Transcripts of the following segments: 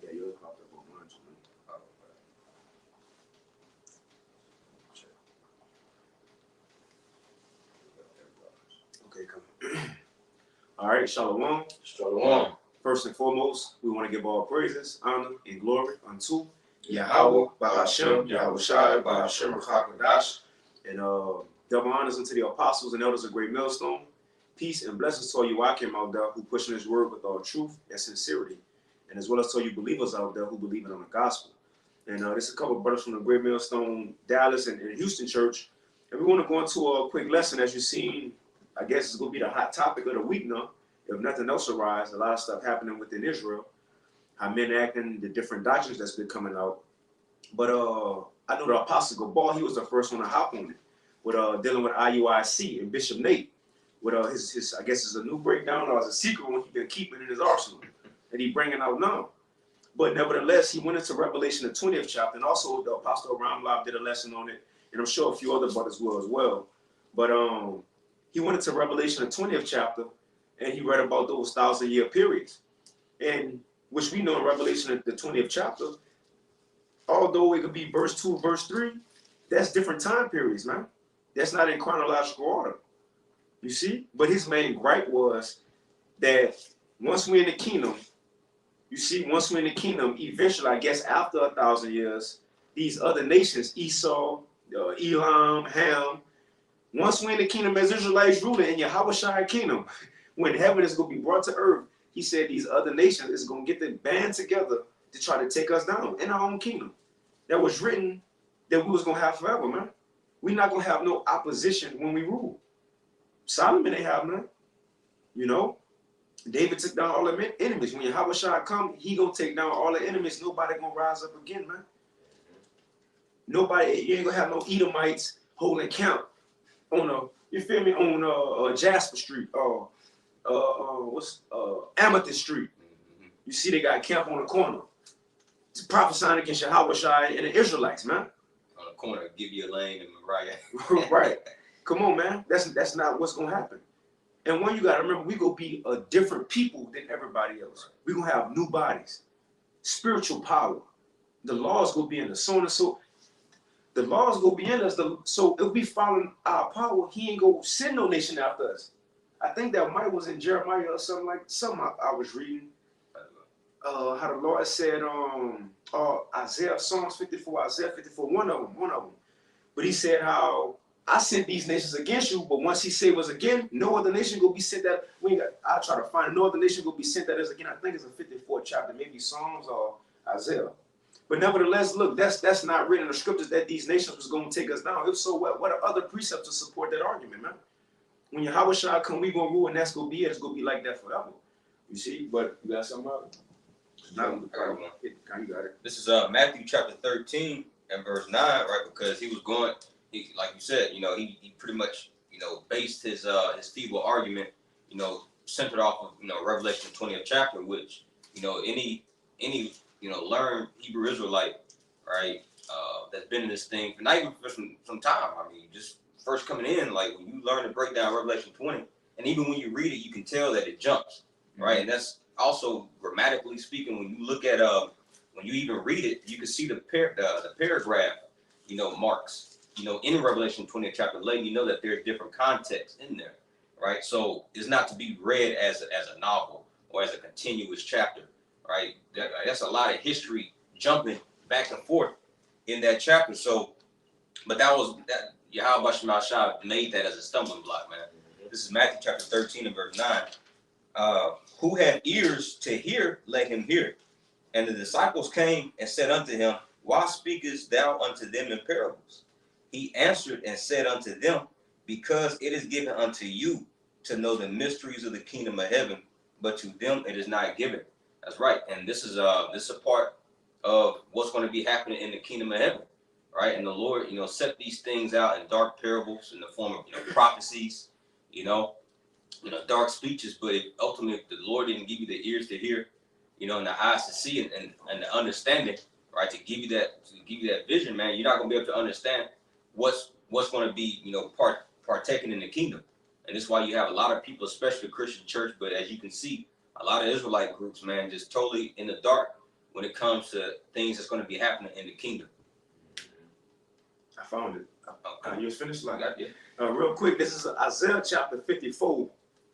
Yeah, yours popped up on mine too. Okay, come. All right, Shalom. Shalom. First and foremost, we want to give all praises, honor, and glory unto Yahweh, Bahashem, Yahweh Shai, Bahashem, Rachakadash, and double honors unto the apostles and elders of Great Millstone. Peace and blessings to all you IUIC out there who pushing His word with all truth and sincerity, and as well as to all you believers out there who believe in on the gospel. And this is a couple of brothers from the Great Millstone, Dallas, and Houston church, and we want to go into a quick lesson. As you've seen, I guess it's going to be the hot topic of the week now. If nothing else arises, a lot of stuff happening within Israel, how men acting, the different doctrines that's been coming out. But I know the Apostle Gabal, he was the first one to hop on it with dealing with IUIC and Bishop Nate with his I guess it's a new breakdown or as a secret one he's been keeping in his arsenal that he bringing out now. But nevertheless, he went into Revelation the 20th chapter, and also the Apostle Ramlab did a lesson on it, and I'm sure a few other brothers will as well. But he went into Revelation the 20th chapter, and he read about those 1,000-year periods, and which we know in Revelation the 20th chapter, although it could be verse 2, verse 3, that's different time periods, man. That's not in chronological order, you see? But his main gripe was that once we're in the kingdom, you see, once we're in the kingdom, eventually, I guess after 1,000 years, these other nations, Esau, Elam, Ham, once we're in the kingdom as Israelites ruling in Yahweh Shai kingdom, when heaven is going to be brought to earth, he said these other nations is going to get them band together to try to take us down in our own kingdom. That was written that we was going to have forever, man. We're not going to have no opposition when we rule. Solomon ain't have none. You know, David took down all the enemies. When Yahweh Shai come, he going to take down all the enemies. Nobody going to rise up again, man. Nobody, you ain't going to have no Edomites holding camp on you feel me, on Jasper Street, Amethyst Street. You see they got camp on the corner. It's prophesying against Yahweh Shai and the Israelites, man. On the corner, give you a lane and Mariah. Right. Come on, man. That's not what's gonna happen. And one, you gotta remember, we gonna be a different people than everybody else. We gonna have new bodies, spiritual power. The laws gonna be in us, so on and so. The laws gonna be in us. So if we follow our power, he ain't gonna send no nation after us. I think that might was in Jeremiah or something I was reading. How the Lord said, Isaiah, Psalms 54, Isaiah 54, one of them. But he said how I sent these nations against you, but once he save us again, no other nation will be sent that. I'll try to find it. No other nation will be sent that us again. I think it's a 54th chapter, maybe Psalms or Isaiah. But nevertheless, look, that's not written in the scriptures that these nations was going to take us down. If so, what are other precepts to support that argument, man? When Yahweh Shai come, we going to rule, and that's going to be it. It's going to be like that forever. You see? But you got something else? I got one. You got it. This is Matthew chapter 13 and verse 9, right? Because he was going, like you said, he pretty much, based his feeble argument, centered off of, Revelation 20th chapter, which, any learned Hebrew Israelite, right, that's been in this thing, not even for some time. I mean, just first coming in, like when you learn to break down Revelation 20, and even when you read it, you can tell that it jumps, right? And that's also grammatically speaking, when you look at when you even read it, you can see the paragraph, marks, in Revelation 20th chapter, letting you know that there's different contexts in there, right? So it's not to be read as a novel or as a continuous chapter, right? That's a lot of history jumping back and forth in that chapter. So, but that Yahweh Shai made that as a stumbling block, man. This is Matthew chapter 13 and verse 9. Who had ears to hear, let him hear. And the disciples came and said unto him, why speakest thou unto them in parables? He answered and said unto them, because it is given unto you to know the mysteries of the kingdom of heaven, but to them it is not given. That's right. And this is a part of what's going to be happening in the kingdom of heaven, right? And the Lord, set these things out in dark parables in the form of prophecies, dark speeches. But if ultimately the Lord didn't give you the ears to hear, and the eyes to see and the understanding, right, to give you that vision, man, you're not going to be able to understand what's going to be, partaking in the kingdom. And that's why you have a lot of people, especially the Christian church, but as you can see, a lot of Israelite groups, man, just totally in the dark when it comes to things that's going to be happening in the kingdom. I found it. Okay. You just finished? I got you. Real quick, this is Isaiah chapter 54,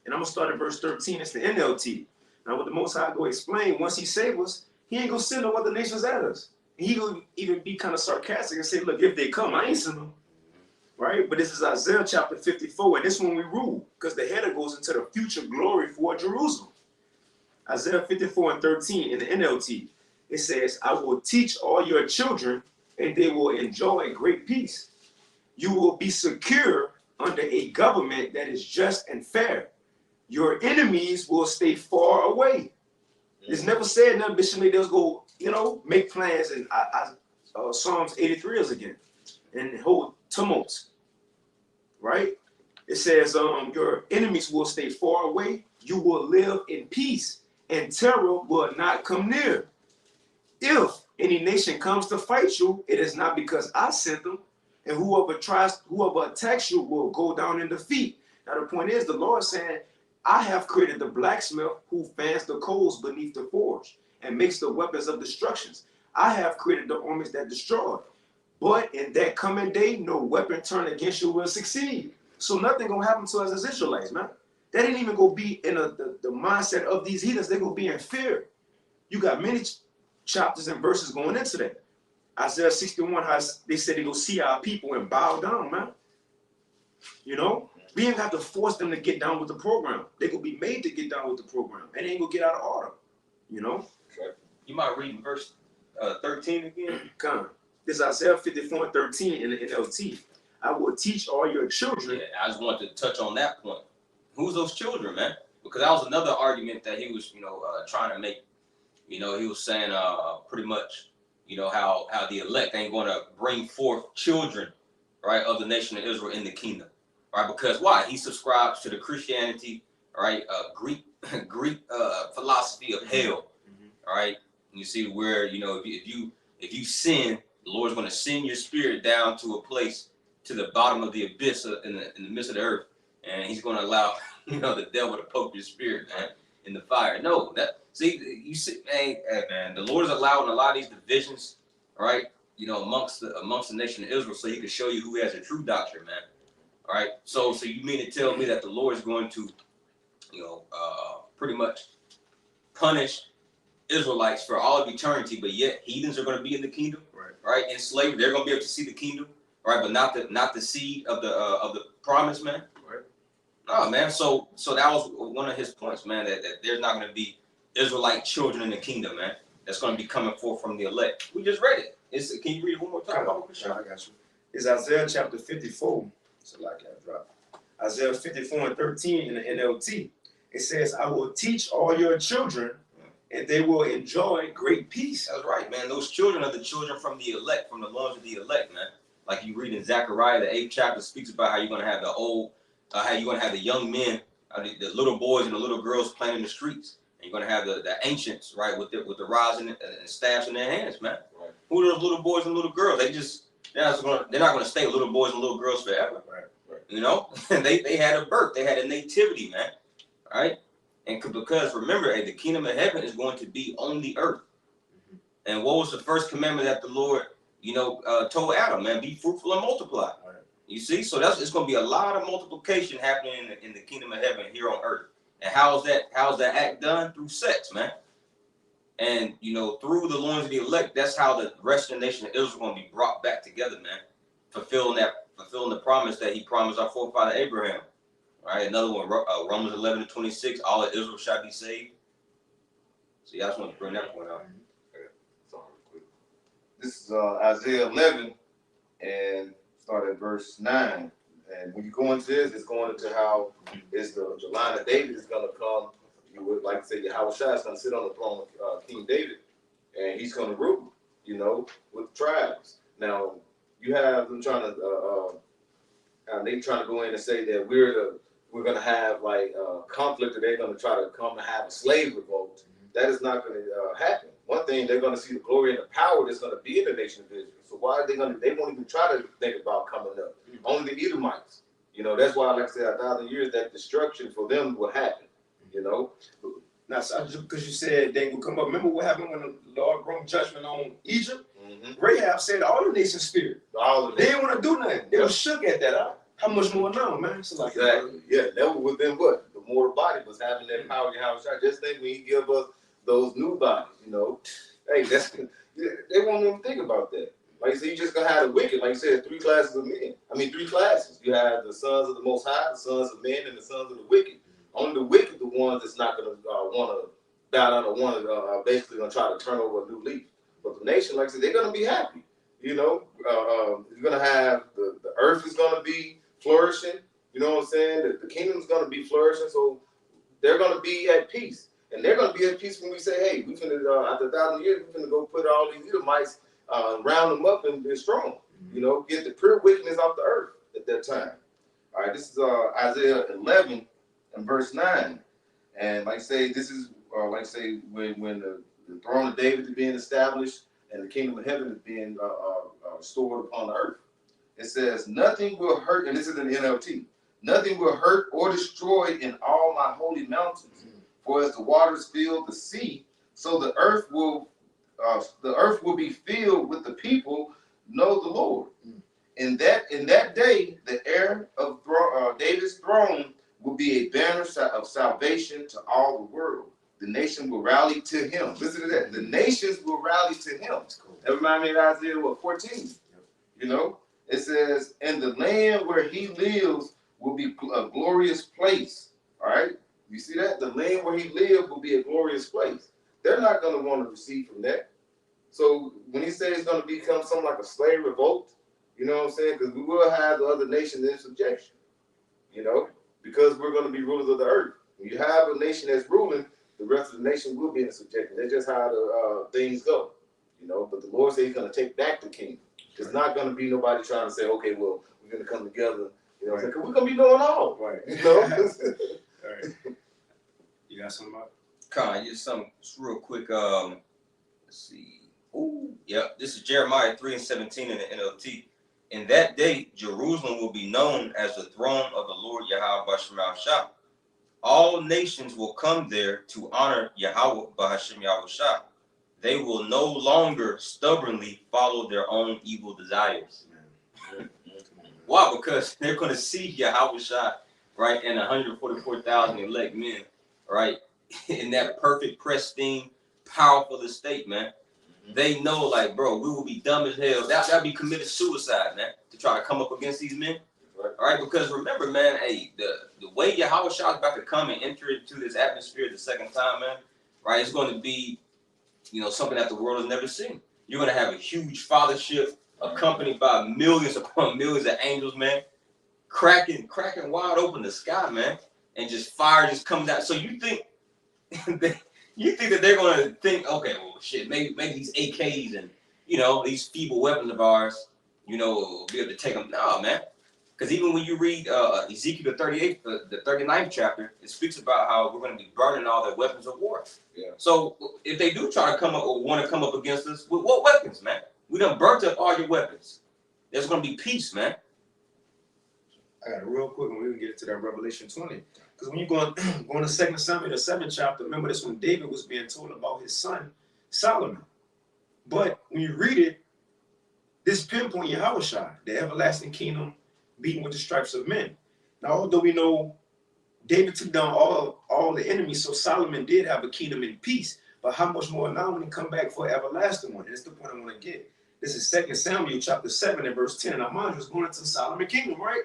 and I'm going to start at verse 13. It's the NLT. Now, what the Most High go explain, once he save us, he ain't going to send no other nations at us. And he going to even be kind of sarcastic and say, look, if they come, I ain't send them. Right? But this is Isaiah chapter 54, and this one we rule, because the header goes into the future glory for Jerusalem. Isaiah 54 and 13 in the NLT, it says, I will teach all your children, and they will enjoy great peace. You will be secure under a government that is just and fair. Your enemies will stay far away. It's never said none, Bishop, they'll go, make plans and Psalms 83 is again, and hold tumults. Right? It says, your enemies will stay far away. You will live in peace, and terror will not come near. If any nation comes to fight you, it is not because I sent them, and whoever attacks you will go down in defeat. Now the point is, the Lord saying, I have created the blacksmith who fans the coals beneath the forge and makes the weapons of destructions. I have created the armies that destroy. But in that coming day, no weapon turned against you will succeed. So nothing gonna happen to us as Israelites, man. That ain't even gonna be in the mindset of these heathens. They're gonna be in fear. You got many chapters and verses going into that. Isaiah 61, how they said they go see our people and bow down, man. We ain't got to force them to get down with the program. They gonna be made to get down with the program, and they ain't gonna get out of order. You might read verse 13 again. Come. This is Isaiah 54 and 13 in the NLT. I will teach all your children. Yeah, I just wanted to touch on that point. Who's those children, man? Because that was another argument that he was, trying to make. He was saying pretty much, how the elect ain't going to bring forth children, right, of the nation of Israel in the kingdom, right? Because why? He subscribes to the Christianity, right, Greek philosophy of hell, right? And you see where if you sin, the Lord's going to send your spirit down to a place to the bottom of the abyss in the midst of the earth, and He's going to allow the devil to poke your spirit, man, in the fire. No, you see, man, the Lord is allowing a lot of these divisions, right? Amongst the nation of Israel, so He can show you who has a true doctrine, man. All right. So you mean to tell me that the Lord is going to, pretty much punish Israelites for all of eternity, but yet heathens are going to be in the kingdom, right? Enslaved, they're going to be able to see the kingdom, right? But not the seed of the promise, man. Right. No, man. So that was one of his points, man. That there's not going to be Israelite children in the kingdom, man. That's going to be coming forth from the elect. We just read it. Can you read it one more time? I got you. It's Isaiah chapter 54. So like I dropped. Isaiah 54 and 13 in the NLT. It says, I will teach all your children, and they will enjoy great peace. That's right, man. Those children are the children from the elect, from the loins of the elect, man. Like you read in Zechariah, the 8th chapter speaks about how you're going to have how you're going to have the young men, the little boys and the little girls playing in the streets. And you're going to have the ancients, right, with the rods and staffs in their hands, man. Right. Who are those little boys and little girls? They're not going to stay little boys and little girls forever. Right. They had a birth. They had a nativity, man. Right? And because remember, the kingdom of heaven is going to be on the earth. And what was the first commandment that the Lord, told Adam, man? Be fruitful and multiply. Right. You see? So it's going to be a lot of multiplication happening in the kingdom of heaven here on earth. And how's that act done? Through sex, man. And, through the loins of the elect, that's how the rest of the nation of Israel is going to be brought back together, man. Fulfilling the promise that He promised our forefather Abraham. Right, another one, Romans 11:26, all of Israel shall be saved. So I just want to bring that point out. This is Isaiah 11, and start at verse 9. And when you go into this, it's going into how it's the line of David is going to come. You would like to say Yahweh Shai is going to sit on the throne of King David, and he's going to rule, with the tribes. Now, you have them trying to, they trying to go in and say that we're going to have like conflict, or they're going to try to come and have a slave revolt. That is not going to happen. One thing, they're going to see the glory and the power that's going to be in the nation of Israel. So why are they won't even try to think about coming up. Only the Edomites. That's why, like I said, 1,000 years, that destruction for them will happen. Now, so because you said they would come up. Remember what happened when the Lord brought judgment on Egypt? Rahab said all the nations feared. They didn't want to do nothing. They were shook at that. How much more now, man? So like, exactly. Yeah, that was within what? The mortal body was having that power. Just think when he give us those new bodies, you know. Hey, that's they won't even think about that. Like you said, you just gonna have the wicked. Like you said, 3 classes of men. I mean, 3 classes. You have the sons of the Most High, the sons of men, and the sons of the wicked. Only the wicked, the ones that's not gonna want to bow down or want to basically gonna try to turn over a new leaf. But the nation, like I said, they're gonna be happy. You know, you're gonna have the earth is gonna be flourishing. You know what I'm saying? The kingdom's gonna be flourishing, so they're gonna be at peace, and they're gonna be at peace when we say, "Hey, we finna after 1,000 years, we finna go put all these Edomites, round them up and be strong. You know, get the pure wickedness off the earth at that time." All right, this is Isaiah 11 and verse 9, and like I say, this is like I say when the throne of David is being established and the kingdom of heaven is being restored upon the earth. It says, "Nothing will hurt," and this is an NLT. "Nothing will hurt or destroy in all my holy mountains. For as the waters fill the sea, so the earth will be filled with the people know the Lord. In that day, the heir of David's throne will be a banner of salvation to all the world. The nation will rally to him." Listen to that. The nations will rally to him. That reminds me of Isaiah 14. You know, it says, "And the land where he lives will be a glorious place." All right, you see that? The land where he lives will be a glorious place. They're not going to want to receive from that. So when he says it's going to become something like a slave revolt, you know what I'm saying? Because we will have the other nations in subjection, you know, because we're going to be rulers of the earth. When you have a nation that's ruling, the rest of the nation will be in subjection. That's just how the things go, you know. But the Lord says he's going to take back the kingdom. It's not going to be nobody trying to say, okay, well, we're going to come together. You know, because we're going to be doing all. Right. You know? All right. You got something about it? Con, just something real quick. Let's see. Ooh, yep. This is Jeremiah 3:17 in the NLT. "In that day, Jerusalem will be known as the throne of the Lord Yahweh B'Hashem Yahushua. All nations will come there to honor Yahweh B'Hashem Yahushua. They will no longer stubbornly follow their own evil desires." Why? Because they're going to see Yahushua, right, and 144,000 elect men, right, in that perfect, pristine, powerful estate, man. They know, like, bro, we will be dumb as hell. That'd be committed suicide, man, to try to come up against these men. All right, because remember, man, hey, the way Yahushua is about to come and enter into this atmosphere the second time, man, right, it's going to be, you know, something that the world has never seen. You're going to have a huge fathership accompanied by millions upon millions of angels, man, cracking wide open the sky, man, and just fire just coming out. So you think that they're going to think, okay, well, shit, maybe these AKs and, you know, these feeble weapons of ours, you know, will be able to take them. No, man. Because even when you read Ezekiel the 39th chapter, it speaks about how we're going to be burning all their weapons of war. Yeah. So if they do try to come up or want to come up against us, with what weapons, man? We done burnt up all your weapons. There's going to be peace, man. I got it real quick when we can get to that Revelation 20. Because when you go to 2 Samuel, the 7th chapter, remember this when David was being told about his son, Solomon. But when you read it, this pinpoint Yahushua, the everlasting kingdom, beaten with the stripes of men. Now, although we know David took down all the enemies, so Solomon did have a kingdom in peace. But how much more now when he come back for an everlasting one? And that's the point I want to get. This is 2 Samuel chapter 7 and verse 10. Now, mind you, it's going into Solomon kingdom, right?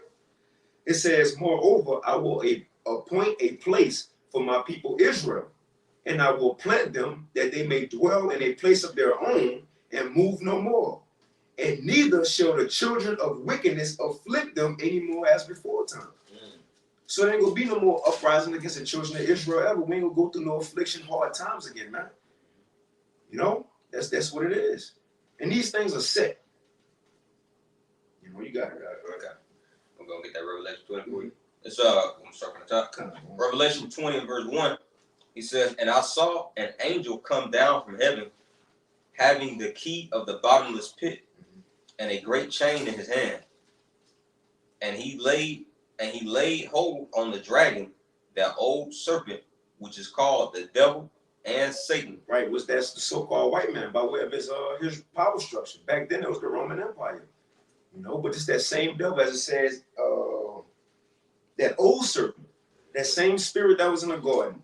It says, "Moreover, I will appoint a place for my people Israel, and I will plant them that they may dwell in a place of their own and move no more. And neither shall the children of wickedness afflict them anymore as before time." So there ain't gonna be no more uprising against the children of Israel ever. We ain't gonna go through no affliction, hard times again, man. You know, that's what it is. And these things are set. You know, you got it. Okay. I'm going to get that Revelation 20 for you. It's, I'm going to start from the top. Revelation 20 and verse 1, he says, "And I saw an angel come down from heaven, having the key of the bottomless pit, and a great chain in his hand. And he laid hold on the dragon, that old serpent, which is called the devil and Satan. Right, was that's the so-called white man by way of his power structure. Back then it was the Roman Empire, you know. But it's that same devil, as it says, that old serpent, that same spirit that was in the garden,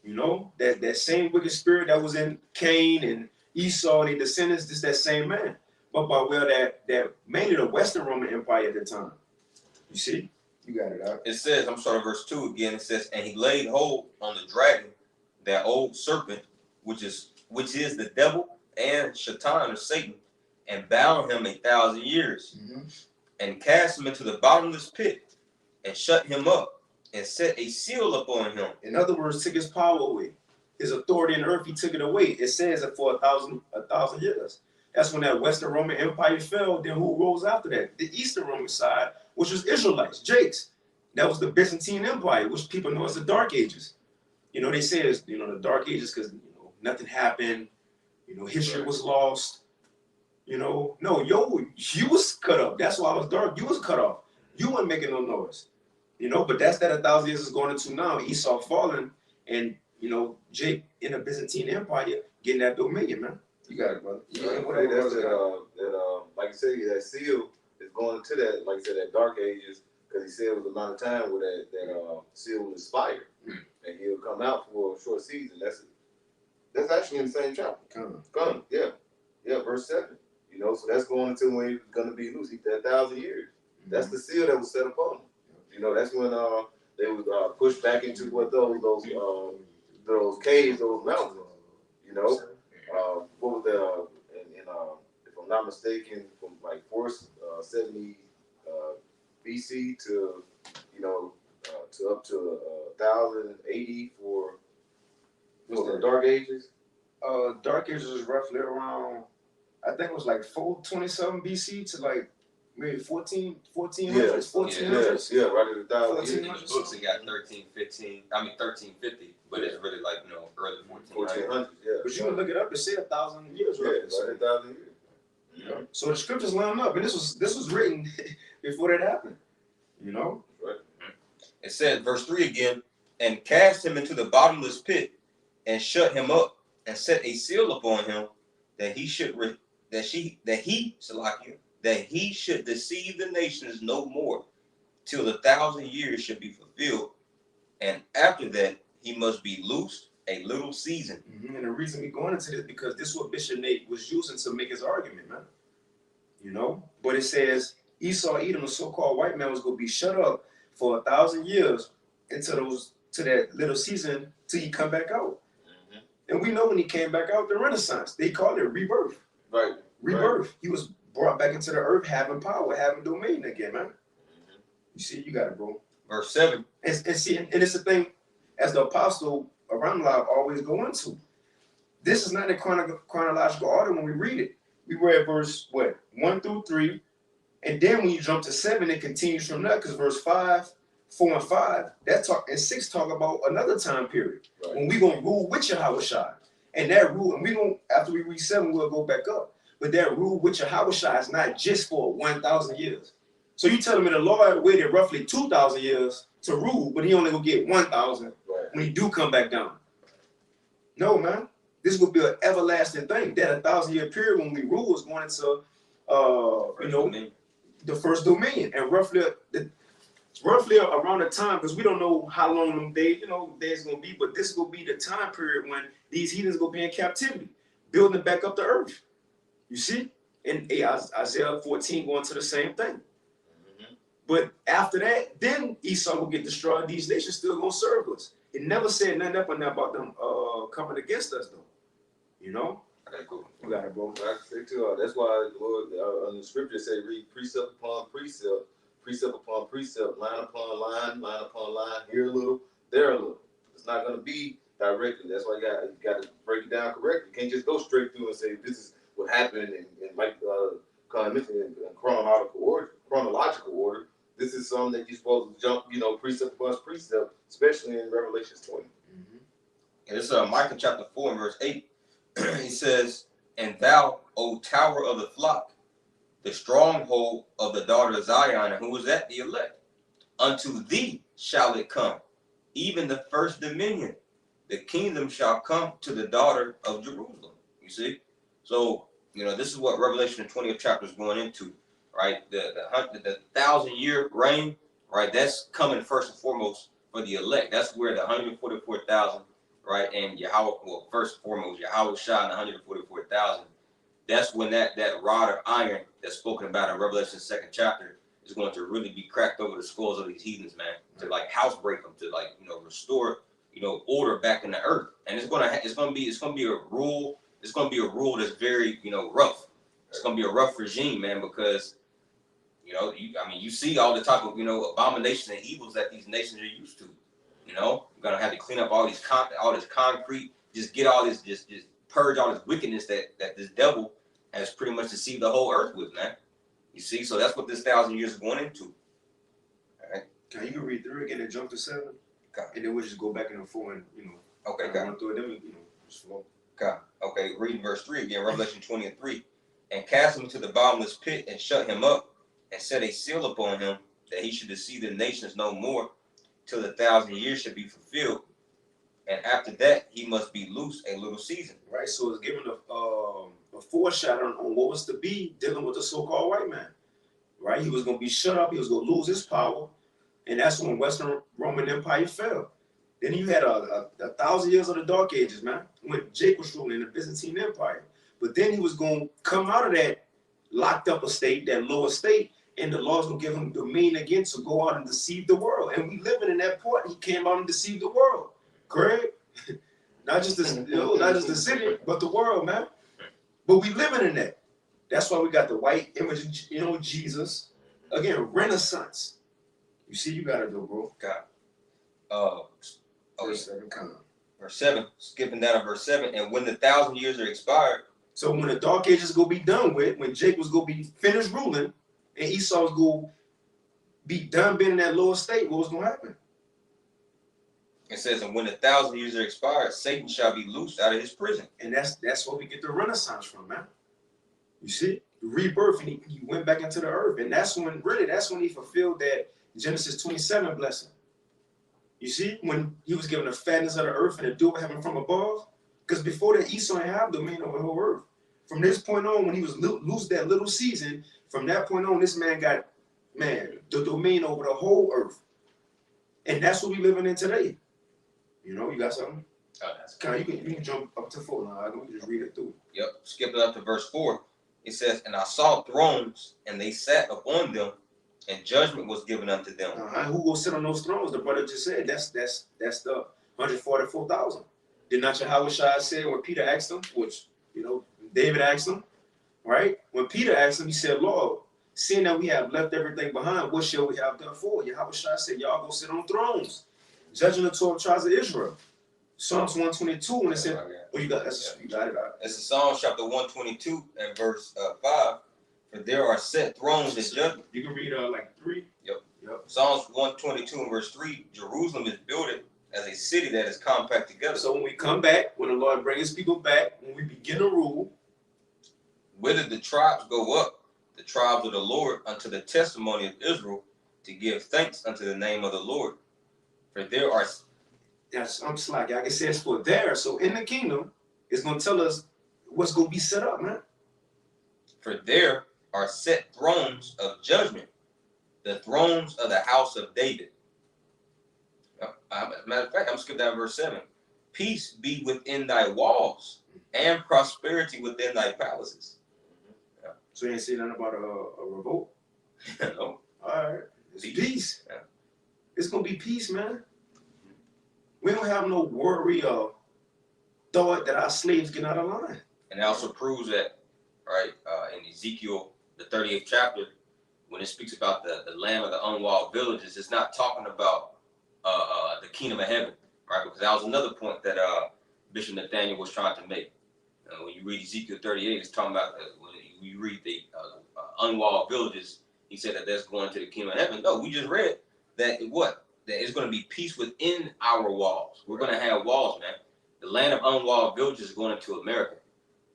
you know, that same wicked spirit that was in Cain and Esau and their descendants. This that same man, but by way of that mainly the Western Roman Empire at the time. You see, you got it out. It says, I'm starting verse 2 again. It says, and he laid hold on the dragon, that old serpent, which is the devil and Shaitan or Satan, and bound him 1,000 years, and cast him into the bottomless pit, and shut him up, and set a seal upon him. In other words, took his power away, his authority in the earth. He took it away. It says that for 1,000 years. That's when that Western Roman Empire fell. Then who rose after that? The Eastern Roman side, which was Israelites, Jakes. That was the Byzantine Empire, which people know as the Dark Ages. You know, they say it's, you know, the Dark Ages because, you know, nothing happened. You know, history was lost. You know, no, you was cut off. That's why I was dark. You was cut off. You weren't making no noise. You know, but that's that 1,000 years is going into now. Esau falling, and you know, Jake in the Byzantine Empire getting that dominion, man. You got it, brother. Yeah, that's like you say, that seal is going to that, like you said, that Dark Ages, because he said it was the amount of time where that seal will expire, and he'll come out for a short season. That's actually in the same chapter. Come, yeah, verse 7. You know, so that's going into when he's going to be loose. He that 1,000 years. That's the seal that was set upon him. You know, that's when they was pushed back into what those caves, those mountains. You know, what was if I'm not mistaken, from like 470 BC to, you know, to up to 1,080 for the Dark Ages. Dark Ages was roughly around, I think it was like 427 BC to like maybe 1400s, 1400s. Yeah, right at 1,000. In the books, it got 1350, but it's really like, you know, early 1400s. Yeah. But you can look it up. It said 1,000 years. Yeah, right at 1,000 years. Yeah. So the scriptures line up, and this was written before that happened. You know. Right. It says, verse 3 again, and cast him into the bottomless pit, and shut him up, and set a seal upon him, that he should deceive the nations no more, till the 1,000 years should be fulfilled, and after that he must be loosed a little season. And the reason we're going into this because this is what Bishop Nate was using to make his argument, man. You know, but it says Esau, Edom, the so-called white man, was going to be shut up for 1,000 years to that little season till he come back out. And we know when he came back out, the Renaissance, they called it rebirth. Right. Rebirth. Right. He was brought back into the earth, having power, having dominion again, man. You see, you got it, bro. Verse 7. And see, and it's the thing, as the apostle around life always go into. This is not in chronological order when we read it. We were at verse 1 through 3, and then when you jump to 7, it continues from that because verse 5, 4, and 5, and 6 talk about another time period when we gonna rule with Yahushua, and that rule, and we gonna after we read 7, we'll go back up. But that rule with Yahushua is not just for 1,000 years. So you telling me the Lord waited roughly 2,000 years to rule, but he only gonna get 1,000 when he do come back down? No, man. This will be an everlasting thing. That 1,000-year period when we rule is going into, the first dominion, and roughly around the time, because we don't know how long them days gonna be, but this will be the time period when these heathens will be in captivity, building back up the earth. You see, in Isaiah 14 going to the same thing. But after that, then Esau will get destroyed. These nations still gonna serve us. It never said nothing up and down about them coming against us, though. You know? Okay, cool. You got it, bro. I say too. That's why the Lord on the scripture say read precept upon precept, precept upon precept, line upon line, line upon line. Here a little, there a little. It's not gonna be directly. That's why you got to break it down correctly. You can't just go straight through and say this is what happened and like kind of mentioned in chronological order. This is something that you're supposed to jump, precept upon precept, especially in Revelation 20. And it's Micah chapter 4 and verse 8. He says, and thou, O tower of the flock, the stronghold of the daughter of Zion, and who was that? The elect. Unto thee shall it come, even the first dominion, the kingdom shall come to the daughter of Jerusalem. You see? So, you know, this is what Revelation 20th chapter is going into, right? The 1,000-year reign, right? That's coming first and foremost for the elect. That's where the 144,000, right? And Yahweh, well, first and foremost, Yahweh shot 144,000. That's when that rod of iron that's spoken about in Revelation 2nd chapter is going to really be cracked over the skulls of these heathens, man, to like house break them, to like, you know, restore, you know, order back in the earth. And it's gonna be a rule. It's gonna be a rule that's very, you know, rough. It's gonna be a rough regime, man, because, you know, you see all the type of, you know, abominations and evils that these nations are used to. You know, you're gonna have to clean up all this concrete, just get all this, just purge all this wickedness that this devil has pretty much deceived the whole earth with, man. You see, so that's what this 1,000 years is going into. All right. Now you can read through again and jump to 7, Okay. and then we'll just go back into 4 and, you know, Okay, run through it. Then we, you know, just flow. God. Okay, reading verse 3 again, Revelation 20:3. And cast him into the bottomless pit and shut him up and set a seal upon him that he should deceive the nations no more till the 1,000 years should be fulfilled. And after that, he must be loose a little season. Right, so it's giving a foreshadowing on what was to be dealing with the so-called white man. Right, he was going to be shut up. He was going to lose his power, and that's when Western Roman Empire fell. Then you had a 1,000 years of the Dark Ages, man, when Jake was ruling the Byzantine Empire. But then he was going to come out of that locked up estate, that lower state, and the Lord's going to give him dominion again to go out and deceive the world. And we living in that part. He came out and deceived the world. Correct? Not just the, you know, not just the city, but the world, man. But we living in that. That's why we got the white image, you know, Jesus. Again, Renaissance. You see, you got to do, bro. God. Verse 7, Verse 7, skipping down to verse 7. And when the 1,000 years are expired. So when the Dark Ages go be done with, when Jake was going to be finished ruling, and Esau was going to be done being in that lower state, what was going to happen? It says, and when the 1,000 years are expired, Satan shall be loosed out of his prison. And that's where we get the Renaissance from, man. You see, the rebirth, and he went back into the earth, and that's when he fulfilled that Genesis 27 blessing. You see, when he was given the fatness of the earth and the dew of heaven from above, because before that, Esau didn't have dominion over the whole earth. From this point on, when he was loose that little season, from that point on, this man got, the domain over the whole earth, and that's what we living in today. You know, you got something? You can jump up to 4 now. I can just read it through. Yep, skipping up to verse 4. It says, and I saw thrones, and they sat upon them, and judgment was given unto them. Who will sit on those thrones? The brother just said that's the 144,000. Did not Yahweh say when Peter asked him, which, you know, David asked him, right? When Peter asked him, he said, Lord, seeing that we have left everything behind, what shall we have done for? Yahweh said, y'all go sit on thrones, judging the 12 tribes of Israel. Psalms 122, when it said, you got it. It's Psalms chapter 122 and verse 5. For there are set thrones in judgment. You can read like 3. Yep. Psalms 122 and verse 3. Jerusalem is built as a city that is compact together. So when we come back, when the Lord brings his people back, when we begin to rule, whither the tribes go up, the tribes of the Lord, unto the testimony of Israel, to give thanks unto the name of the Lord. For there are. I'm slack. I can say it's for there. So in the kingdom, it's going to tell us what's going to be set up, man. For there are set thrones of judgment, the thrones of the house of David. As a matter of fact, I'm skipping down verse 7. Peace be within thy walls, and prosperity within thy palaces. So you ain't saying nothing about a revolt? No. All right. It's peace. Yeah. It's going to be peace, man. We don't have no worry or thought that our slaves get out of line. And it also proves that, right, in Ezekiel, the 30th chapter, when it speaks about the land of the unwalled villages, it's not talking about the kingdom of heaven, right? Because that was another point that Bishop Nathaniel was trying to make. When you read Ezekiel 38, it's talking about when you read the unwalled villages, he said that that's going to the kingdom of heaven. No, we just read that that it's going to be peace within our walls. We're going to have walls, man. The land of unwalled villages is going into America.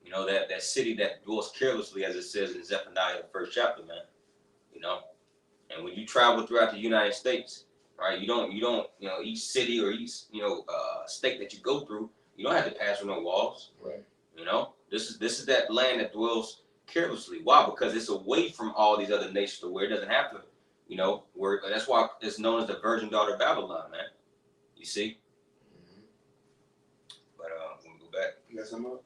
You know, that city that dwells carelessly, as it says in Zephaniah, the 1st chapter, man. You know, and when you travel throughout the United States, right? You don't, each city or each, state that you go through, you don't have to pass through no walls. Right. This is that land that dwells carelessly. Why? Because it's away from all these other nations to where it doesn't have to, where that's why it's known as the virgin daughter of Babylon, man. You see? But let me go back. You got something up?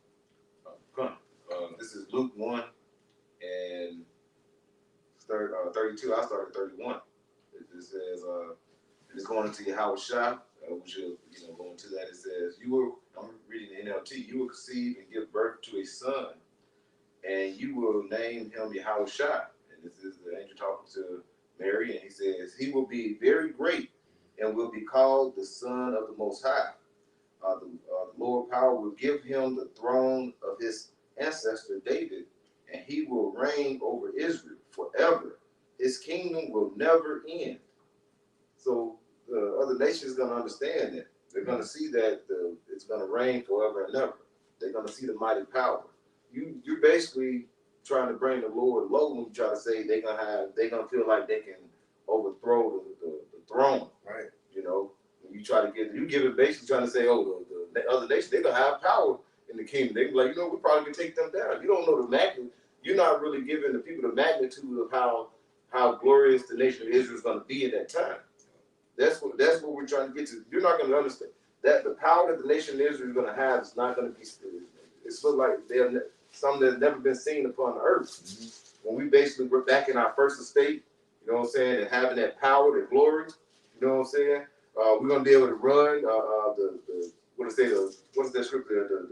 This is Luke 1 and 32. I started 31. It says, it's going into Yahushua, which will, go into that. It says, I'm reading the NLT, you will conceive and give birth to a son, and you will name him Yahushua. And this is the angel talking to Mary, and he says, he will be very great and will be called the Son of the Most High. The Lord power will give him the throne of his ancestor David, and he will reign over Israel forever. His kingdom will never end. So the other nations are going to understand that. They're going to see that it's going to reign forever and ever. They're going to see the mighty power. You're basically trying to bring the Lord low when you try to say they're going to feel like they can overthrow the throne. Right. When you try to you give it basically trying to say, the other nations, they're going to have power in the kingdom. They be like, we probably can take them down. You don't know the magnitude. You're not really giving the people the magnitude of how glorious the nation of Israel is going to be in that time. That's what we're trying to get to. You're not going to understand that the power that the nation of Israel is going to have is not going to be. It's look like they're something that's never been seen upon the earth. Mm-hmm. When we basically were back in our first estate, and having that power, that glory, we're going to be able to run what's that scripture?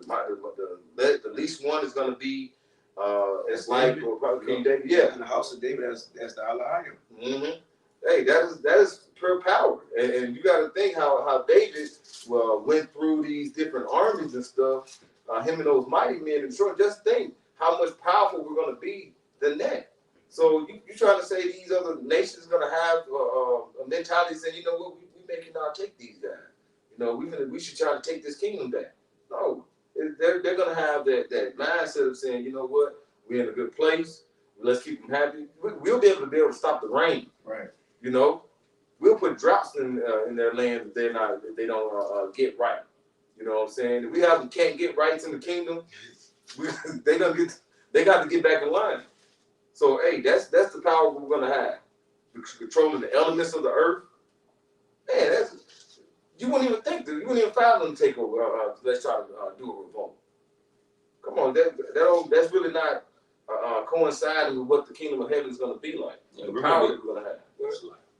The least one is going to be it's like King David. Yeah, in the house of David, that's the Allah. Mm-hmm. Hey, that is pure power, and you got to think how David went through these different armies and stuff. Him and those mighty men. And so just think how much powerful we're going to be than that. So you trying to say these other nations going to have a mentality saying, what, we making our take these guys. We should try to take this kingdom back. No, they're going to have that mindset of saying, what, we're in a good place. Let's keep them happy. We'll be able to stop the rain. Right. We'll put droughts in their land if they don't get right. You know what I'm saying? If we can't get rights in the kingdom, they got to get back in line. So hey, that's the power we're gonna have. Controlling the elements of the earth. Man, you wouldn't even think that. You wouldn't even fathom to take over. Let's try to do a revolt. Come on, that's really not coinciding with what the kingdom of heaven is going to be like. Yeah, the power that we're going to have.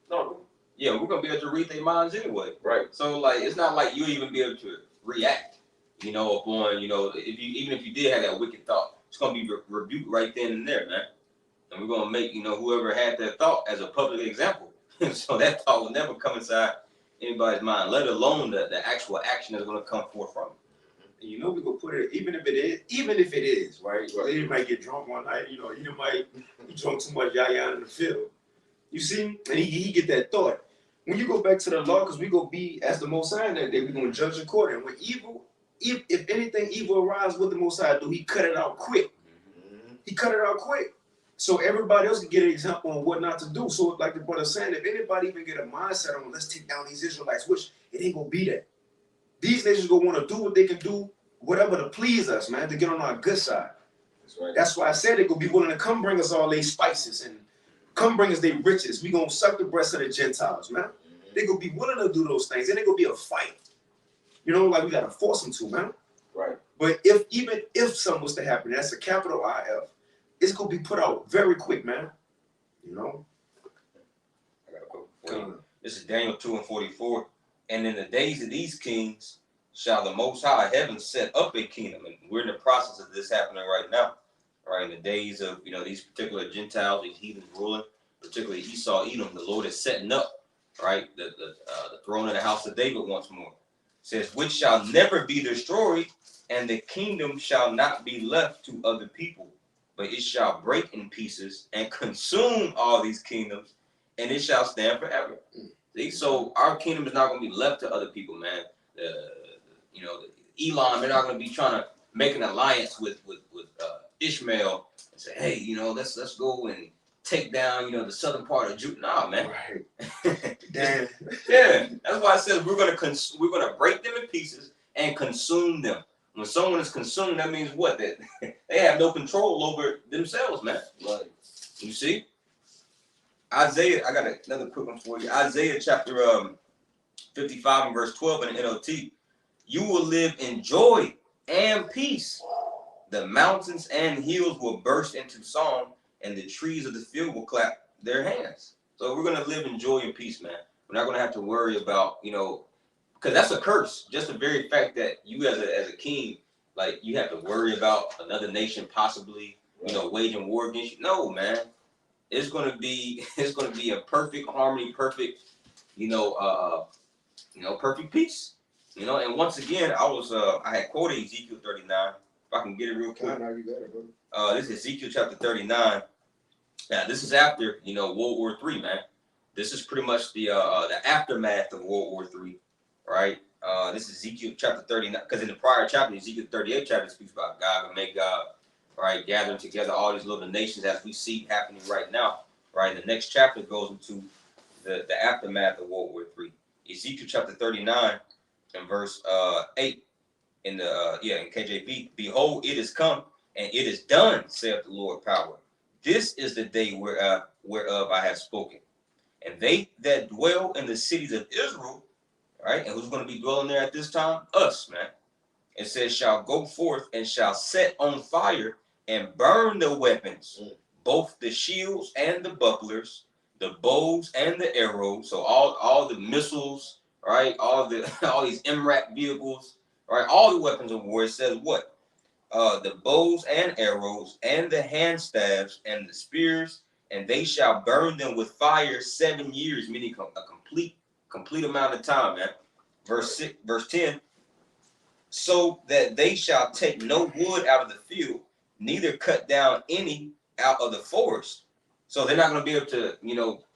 No. Yeah, we're gonna be able to read their minds anyway. Right. So it's not like you even be able to react, upon, even if you did have that wicked thought, it's gonna be rebuked right then and there, man. And we're gonna make, whoever had that thought as a public example. So that thought will never come inside anybody's mind, let alone the actual action that's gonna come forth from it. And we're gonna put it, even if it is, right? They might get drunk one night, he might be drunk too much yaya in the field. You see? And he get that thought. When you go back to the law, because we go be as the Most High that day, we're gonna judge according. When evil, if anything evil arises, what the Most High do? He cut it out quick. Mm-hmm. He cut it out quick. So everybody else can get an example on what not to do. So like the brother saying, if anybody even get a mindset on let's take down these Israelites, which it ain't gonna be that. These nations gonna want to do what they can do, whatever to please us, man, to get on our good side. That's right. That's why I said they're gonna be willing to come bring us all these spices and come bring us their riches. We gonna suck the breast of the Gentiles, man. Mm-hmm. They gonna be willing to do those things, and they gonna be a fight. Like we gotta force them to, man. Right. But even if something was to happen, that's a capital IF. It's gonna be put out very quick, man. I gotta go. This is Daniel 2:44. And in the days of these kings shall the Most High heaven set up a kingdom. And we're in the process of this happening right now. Right, in the days of these particular Gentiles, these heathens ruling, particularly Esau, Edom, the Lord is setting up, right, the throne of the house of David once more. It says, which shall never be destroyed, and the kingdom shall not be left to other people, but it shall break in pieces and consume all these kingdoms, and it shall stand forever. See, so our kingdom is not going to be left to other people, man. Elam, they're not going to be trying to make an alliance with Ishmael and say, hey, let's go and take down, the southern part of Judah. Nah, man. Right. Damn. Yeah, that's why I said we're gonna break them in pieces and consume them. When someone is consumed, that means what? That they have no control over themselves, man. Right. You see, Isaiah. I got another quick one for you. Isaiah chapter 55 and verse 12 in the NLT. You will live in joy and peace. The mountains and hills will burst into song, and the trees of the field will clap their hands. So we're gonna live in joy and peace, man. We're not gonna have to worry about, because that's a curse. Just the very fact that you as a king, like you have to worry about another nation possibly, waging war against you. No, man. It's gonna be a perfect harmony, perfect, perfect peace. And once again, I had quoted Ezekiel 39. If I can get it real quick. This is Ezekiel chapter 39. Now, this is after, World War III, man. This is pretty much the aftermath of World War III, right? This is Ezekiel chapter 39, because in the prior chapter, Ezekiel 38 chapter speaks about God and make God, right, gathering together all these little nations as we see happening right now, right? The next chapter goes into the aftermath of World War III. Ezekiel chapter 39 and verse 8 in the in KJV. Behold, it is come and it is done, saith the Lord power. This is the day whereof I have spoken. And they that dwell in the cities of Israel, right? And who's going to be dwelling there at this time? Us, man. It says, shall go forth and shall set on fire and burn the weapons, both the shields and the bucklers, the bows and the arrows. So all the missiles, right? All these MRAP vehicles, right? All the weapons of war. It says what? The bows and arrows and the hand staffs and the spears, and they shall burn them with fire 7 years, meaning a complete amount of time, man. Verse 10. So that they shall take no wood out of the field, neither cut down any out of the forest. So they're not going to be able to,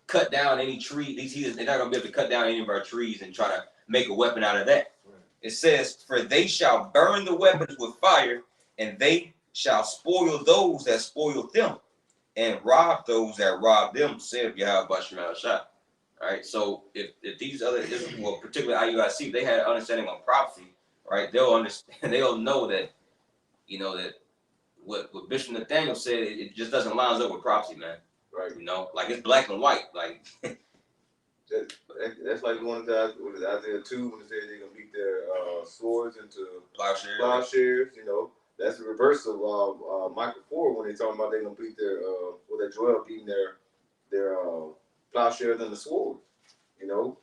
cut down any tree. These heathens, they're not going to be able to cut down any of our trees and try to make a weapon out of that. Right. It says, for they shall burn the weapons with fire, and they shall spoil those that spoil them, and rob those that rob them, saith Yahweh Bashar Shah. All right. So if these other, particularly IUIC, they had an understanding on prophecy, right? They'll understand. They'll know that, that what Bishop Nathaniel said, it just doesn't line up with prophecy, man. Right. Like it's black and white. Like that's like going to Isaiah 2 when it says they're gonna beat their swords into plowshares. That's the reverse of Micah 4 when they talking about they're gonna beat their Joel beating their plowshares and the sword.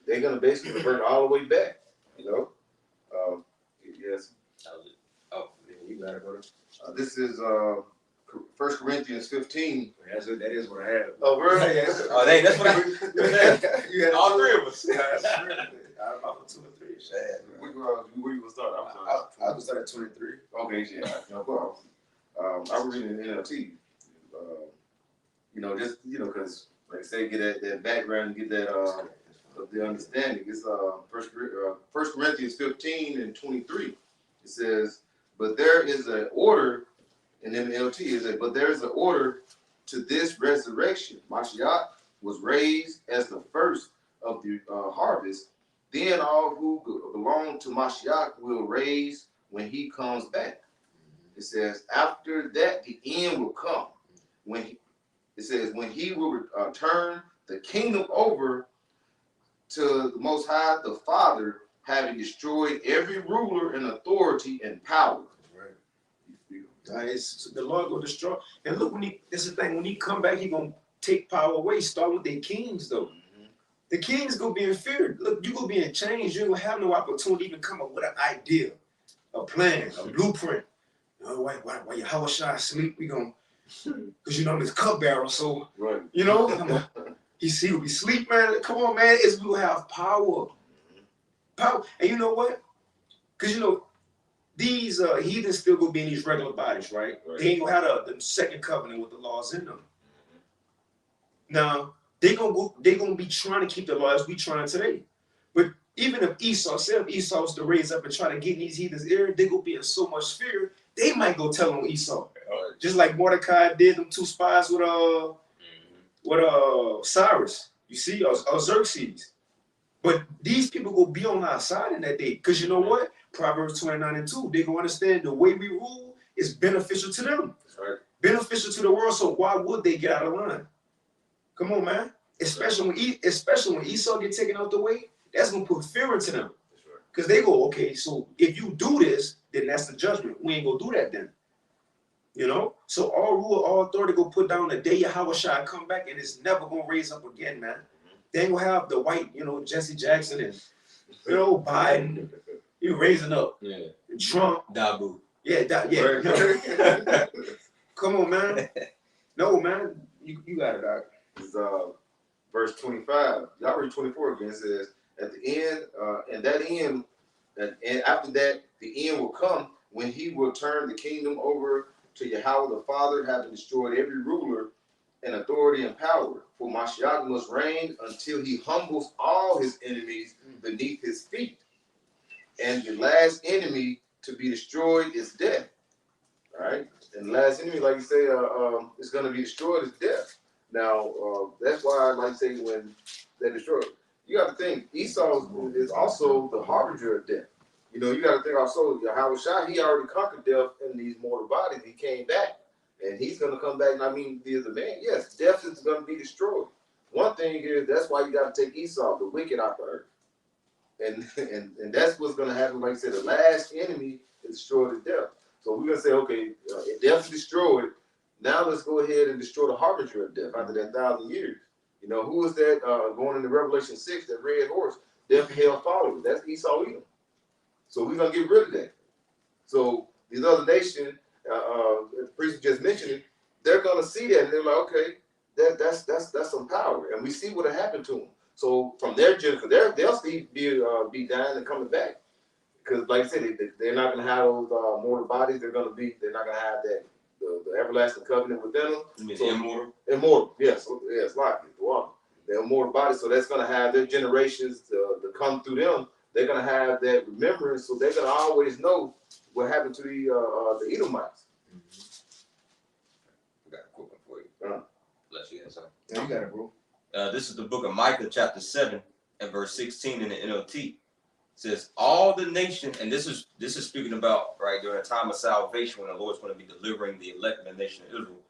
They're gonna basically revert all the way back. Yes. Oh, you got it, brother. This is 1 Corinthians 15. That is what I had. Oh, really? Yeah. Oh, that's what You had all three of us. I'm up for 2 and 3. Where you gonna start? I'm sorry. I was start at 23. Okay, yeah, no problem. I was reading the NLT. Just because like I say, get that background and get that of the understanding. It's 1 Corinthians 15 and 23. It says, but there is an order, in NLT is that, but there is an order to this resurrection. Mashiach was raised as the first of the harvest. Then all who belong to Mashiach will raise when he comes back. It says, after that, the end will come. When he will turn the kingdom over to the Most High, the Father, having destroyed every ruler and authority and power. The Lord will destroy. And look, this is the thing, when he come back, he gonna take power away, start with their kings though. Mm-hmm. The kings gonna be in fear. Look, you gonna be in chains, you gonna have no opportunity to even come up with an idea, a plan, a blueprint. Why how should I sleep? We gonna, because it's cupbearer, so right. He will be sleep, man. Come on, man, we will have power. Power. And you know what? Because these heathens still gonna be in these regular bodies, right? They ain't gonna have the second covenant with the laws in them. Now they gonna be trying to keep the laws we trying today. But even if Esau was to raise up and try to get in these heathens' ear, they gonna be in so much fear, they might go tell on Esau. Just like Mordecai did them 2 spies with Cyrus. You see, or Xerxes. But these people go be on our side in that day. Because you know what? Proverbs 29:2, they gonna understand the way we rule is beneficial to them. That's right. Beneficial to the world, so why would they get out of line? Come on, man. Especially when Esau get taken out the way, that's gonna put fear into them. That's right. Because they go, okay, so if you do this, then that's the judgment. We ain't gonna do that then. You know? So all rule, all authority go put down the day Yahweh shall come back, and it's never gonna raise up again, man. They ain't gonna have the white, Jesse Jackson and Biden, you raising up. Yeah. Trump. Dabu. Yeah, yeah. Come on, man. No, man. You got it, Doc. It's, verse 25. Y'all read 24 again. It says, at the end, and that end, and after that, the end will come when he will turn the kingdom over to Yahweh the Father, having destroyed every ruler and authority and power. For Mashiach must reign until he humbles all his enemies beneath his feet. And the last enemy to be destroyed is death. All right? And the last enemy, like you say, is going to be destroyed is death. Now, that's why, like I say, when they're destroyed, you got to think Esau is also the harbinger of death. You got to think also, Yahweh Shai, he already conquered death in these mortal bodies. He came back, and he's going to come back. And I mean, he is a man. Yes, death is going to be destroyed. One thing is, that's why you got to take Esau, the wicked, out the earth. And that's what's going to happen. Like I said, the last enemy is destroyed is death. So we're going to say, okay, if death is destroyed, now let's go ahead and destroy the harbinger of death after that 1,000 years. Who is that going into Revelation 6, that red horse? Death and hell followed. That's Esau Edom. So we're going to get rid of that. So these other nations, the priest just mentioned it, they're going to see that and they're like, okay, that's some power. And we see what happened to them. So from their generation, they'll still be dying and coming back. Because like I said, they're not going to have those mortal bodies. They're not going to have that the everlasting covenant within them. You mean so, immortal? Immortal, yes, like it. They're immortal bodies, so that's going to have their generations to come through them. They're going to have that remembrance, so they're going to always know what happened to the Edomites. I got a quick one for you. Bless you, son. Yeah, you got it, bro. This is the book of Micah, chapter 7, and verse 16 in the NLT. It says, all the nations, and this is speaking about, right, during a time of salvation when the Lord's going to be delivering the elect of the nation of Israel.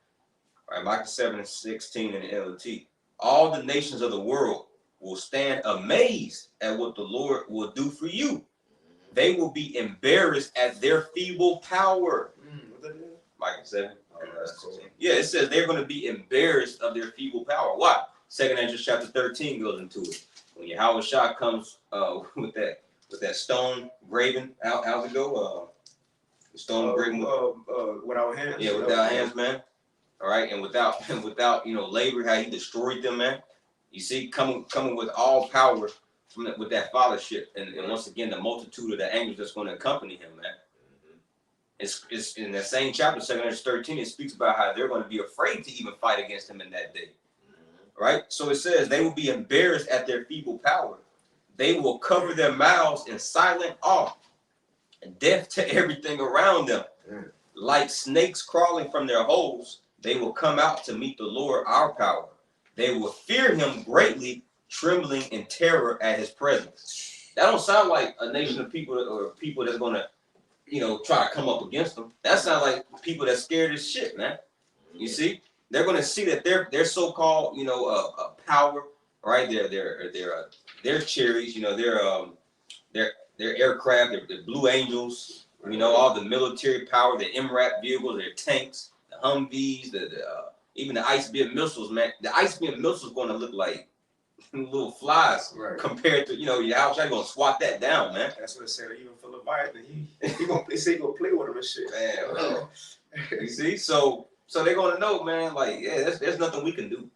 Right, Micah 7 and 16 in the NLT. All the nations of the world will stand amazed at what the Lord will do for you. They will be embarrassed at their feeble power. Micah 7. Cool. Yeah, it says they're going to be embarrassed of their feeble power. Why? 2nd Ezra chapter 13 goes into it. When Yahweh Shah comes with that stone graven, how's it go? The stone graven without hands. Yeah, without hands, man. All right, and without labor, how he destroyed them, man. You see, coming with all power with that fathership, and once again the multitude of the angels that's going to accompany him, man. It's in that same chapter, 2nd Ezra 13, it speaks about how they're going to be afraid to even fight against him in that day. Right? So it says they will be embarrassed at their feeble power. They will cover their mouths in silent awe, deaf to everything around them. Like snakes crawling from their holes, they will come out to meet the Lord, our power. They will fear him greatly, trembling in terror at his presence. That don't sound like a nation of people that's going to, try to come up against them. That sounds like people that's scared as shit, man. You see? They're going to see that their so-called, power, right? Their chariots, their aircraft, their Blue Angels, all the military power, the MRAP vehicles, their tanks, the Humvees, even the ICBM missiles, man. The ICBM missiles going to look like little flies compared to, Yahweh Shai going to swat that down, man. That's what it said. Even for Leviathan, they say he gonna play with him and shit. Man, well, you see, so they're gonna know, man. Like, yeah, there's nothing we can do.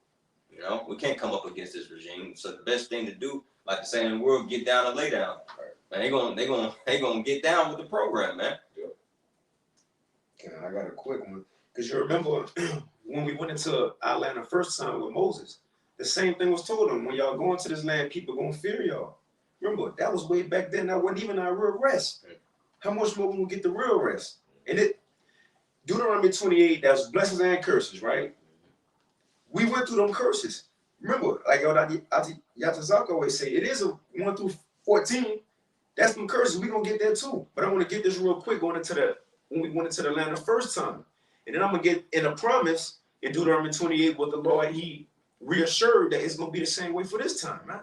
We can't come up against this regime. So the best thing to do, like the saying in the world, get down and lay down. Man, they gonna get down with the program, man. I got a quick one, because you remember when we went into our land the first time with Moses, the same thing was told them. When y'all go into this land, people gonna fear y'all. Remember, that was way back then. That wasn't even our real rest. How much more we gonna get the real rest? And Deuteronomy 28, that's blessings and curses, right? We went through them curses. remember, like Yatazaka always say, it is a 1 through 14. That's some curses. We're gonna get there too. But I want to get this real quick when we went into the land the first time. And then I'm gonna get in a promise in Deuteronomy 28 with the Lord. He reassured that it's gonna be the same way for this time, man.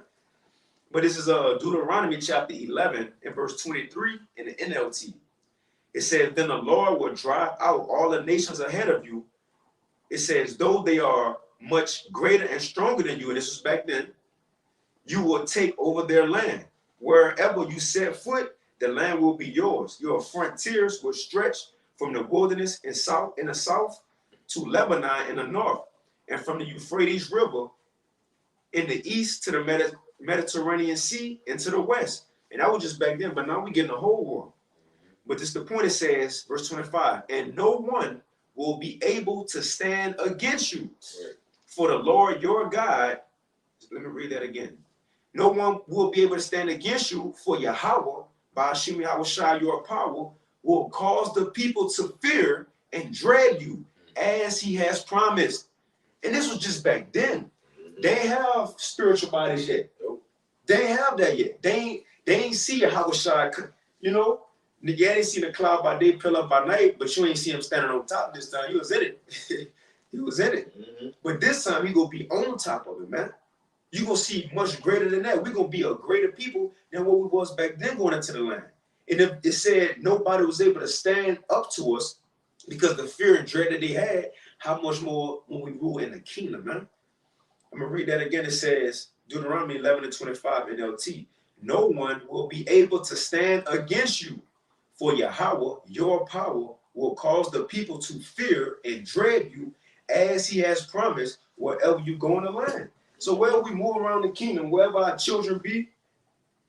But this is Deuteronomy chapter 11 and verse 23 in the NLT. It says, then the Lord will drive out all the nations ahead of you. It says, though they are much greater and stronger than you, and this was back then, you will take over their land. Wherever you set foot, the land will be yours. Your frontiers will stretch from the wilderness in the south to Lebanon in the north, and from the Euphrates River in the east to the Mediterranean Sea and to the west. And that was just back then, but now we're getting the whole world. But this the point. It says, verse 25, and no one will be able to stand against you. For the Lord your God, let me read that again. No one will be able to stand against you, for Yahweh, by Hashem Yahushua, your power, will cause the people to fear and dread you as he has promised. And this was just back then. They ain't have spiritual bodies yet. They ain't have that yet. They ain't see Yahushua, you know. Yeah, they see the cloud by day, pillar by night, but you ain't see him standing on top this time. He was in it. He was in it. But this time, he gonna be on top of it, man. You're going to see much greater than that. We're going to be a greater people than what we was back then going into the land. And if it said nobody was able to stand up to us because the fear and dread that they had, how much more when we rule in the kingdom, man? I'm going to read that again. It says, Deuteronomy 11 and 25 NLT, no one will be able to stand against you, for Yahweh, your power, will cause the people to fear and dread you as he has promised wherever you go in the land. So wherever we move around the kingdom, wherever our children be,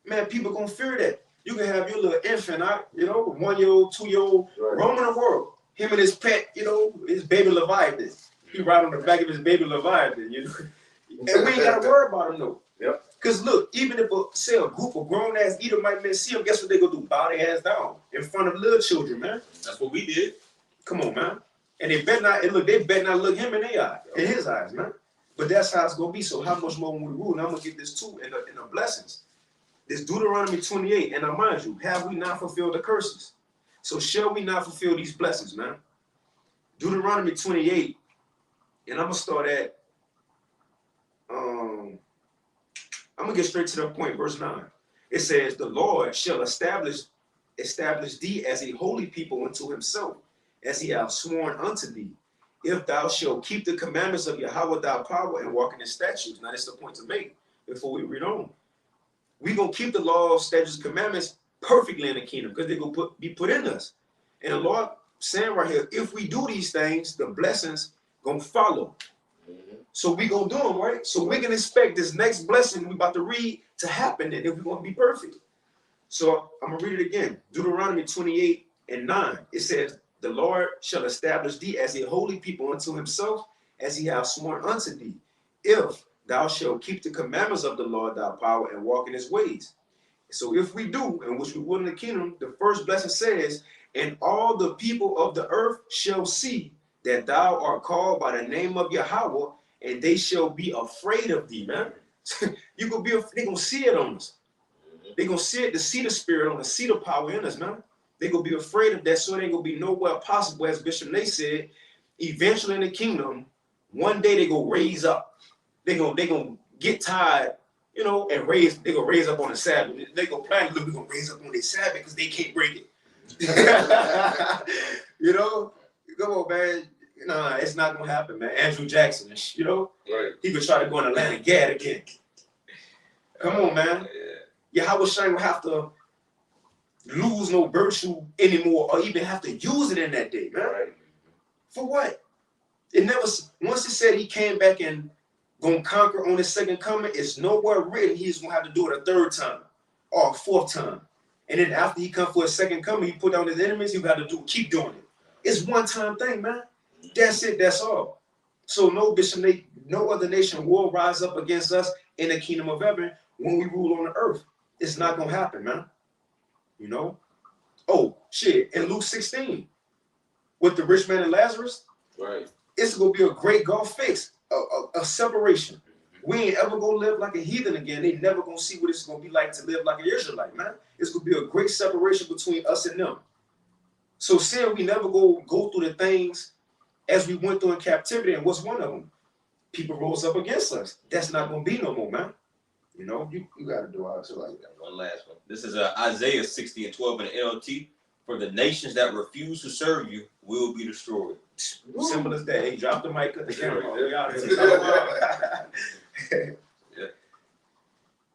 man, people gonna fear that. You can have your little infant, you know, 1-year-old, 2-year-old, roaming the world. Him and his pet, you know, his baby Leviathan. He ride on the back of his baby Leviathan, you know. And we ain't gotta worry about him though. Yep. Cause look, even if say a group of grown ass Edomite men see him, guess what they gonna do? Bow their ass down in front of little children, man. That's what we did. Come on, man. And they better not. And look, they better not look him in their eye, in his eyes, man. But that's how it's gonna be. So how much more when we rule? And I'm gonna get this too in the blessings. This Deuteronomy 28, and now mind you, have we not fulfilled the curses? So shall we not fulfill these blessings, man? Deuteronomy 28, and I'm gonna start at I'm gonna get straight to the point, verse 9. It says, the Lord shall establish thee as a holy people unto himself, as he hath sworn unto thee, if thou shalt keep the commandments of Yahweh thy power and walk in his statutes. Now that's the point to make before we read on. We're gonna keep the law, statutes, commandments perfectly in the kingdom because they're gonna be put in us. And the Lord saying right here, if we do these things, the blessings gonna follow. So we gonna do them, right? So we can expect this next blessing we about to read to happen, and if we want to be perfect. So I'm gonna read it again. Deuteronomy 28 and 9. It says, the Lord shall establish thee as a holy people unto himself, as he hath sworn unto thee, if thou shalt keep the commandments of the Lord thy power and walk in his ways. So if we do, and which we will in the kingdom, the first blessing says, and all the people of the earth shall see that thou art called by the name of Yahweh, and they shall be afraid of thee, man. They're gonna see it on us. They're gonna see it, to see the spirit on us, see the power in us, man. They're gonna be afraid of that, so it ain't gonna be nowhere possible, as Bishop Nate said. Eventually in the kingdom, one day they gonna raise up. They gonna get tired, you know, and they gonna raise up on the Sabbath. They gonna plan to look, we're gonna raise up on their Sabbath because they can't break it. You know, come on, man. Nah, it's not gonna happen, man. Andrew Jackson, you know, he could try to go in the land of Gad again. Come on, man. Yahweh Shai will have to lose no virtue anymore, or even have to use it in that day, man. For what? It never. Once it said he came back and gonna conquer on his second coming, it's nowhere written he's gonna have to do it a third time or a fourth time. And then after he come for his second coming, he put down his enemies. He got to keep doing it. It's one time thing, man. That's it. That's all. So no other nation will rise up against us in the kingdom of heaven when we rule on the earth. It's not gonna happen, man. You know. Oh shit! In Luke 16, with the rich man and Lazarus, it's gonna be a great gulf fix, a separation. We ain't ever gonna live like a heathen again. They never gonna see what it's gonna be like to live like an Israelite, man. It's gonna be a great separation between us and them. So seeing we never go through the things as we went through in captivity, and what's one of them? People rose up against us. That's not gonna be no more, man. You know, you gotta do all so like that. One last one. This is Isaiah 60 and 12 in the NLT. For the nations that refuse to serve you will be destroyed. Simple as that. Hey, drop the mic at the camera. Yeah.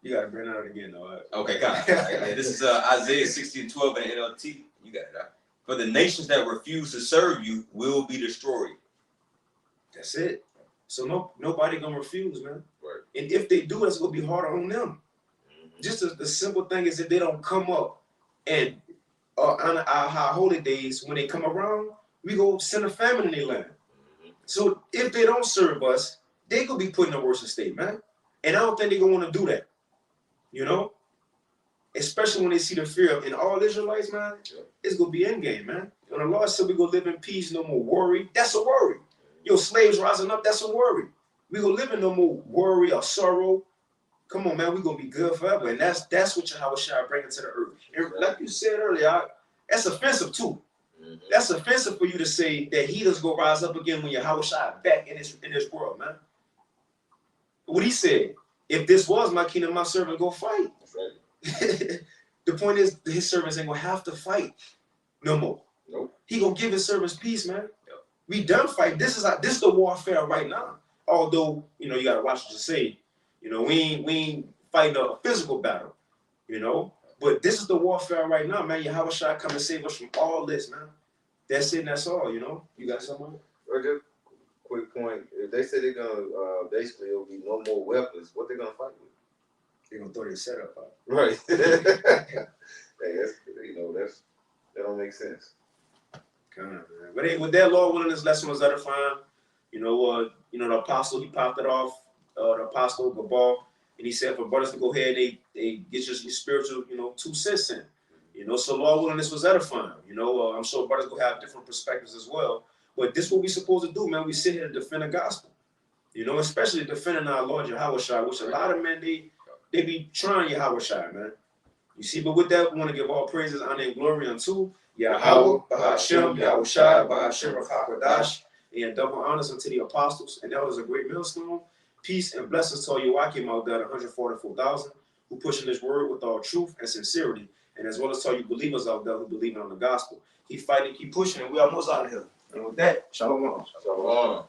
You gotta bring it out again, though. Right? Okay, got it. This is Isaiah 60 and 12 in the NLT. You got it. Right? For the nations that refuse to serve you will be destroyed. That's it. So nobody gonna refuse, man. Right. And if they do, it's gonna be harder on them. Just the simple thing is if they don't come up and on our high holy days, when they come around, we go send a famine in their land. So if they don't serve us, they gonna be put in a worse state, man. And I don't think they're gonna want to do that. You know? Especially when they see the fear of in all Israelites, man, it's gonna be in game, man. When the Lord said we gonna live in peace, no more worry, that's a worry. Your slaves rising up, that's a worry. We gonna live in no more worry or sorrow. Come on, man, we gonna be good forever. And that's what Yahweh Shai bringing to the earth. And like you said earlier, that's offensive too. That's offensive for you to say that heathens go rise up again when Yahweh Shai back in this world, man. What he said, if this was my kingdom, my servant go fight. The point is, his servants ain't gonna have to fight no more. Nope. He gonna give his servants peace, man. Yep. We done fight. This is the warfare right now. Although, you know, you gotta watch what you say. You know, we ain't fighting a physical battle, you know. But this is the warfare right now, man. Yahweh Shai come and save us from all this, man. That's it and that's all, you know. You got something? Just quick point. If they say they're gonna basically it'll be no more weapons, what they gonna fight with? They're gonna throw their setup out. Right. Hey, that's that don't make sense. Come on, man. But hey, with that, Lord willing, this lesson was edifying. You know, the apostle, he popped it off, the apostle Gabal, and he said for brothers to go ahead, they get your spiritual, 2 cents in. You know, so Lord willing, this was edifying. You know, I'm sure brothers will have different perspectives as well. But this is what we supposed to do, man. We sit here to defend the gospel. You know, especially defending our Lord Yahweh Shai, which a lot of men, they be trying Yahweh Shai, man. You see, but with that, we want to give all praises, honor, and glory unto Yahweh, Bahashem, Yahweh Shai, Bahashem, Rachakadash, and double honors unto the apostles and elders of Great Millstone. Peace and blessings to all you IUIC out there, 144,000, who pushing this word with all truth and sincerity, and as well as to all you believers out there who believe on the gospel. Keep fighting, keep pushing, and we almost out of here. And with that, shalom. Shalom.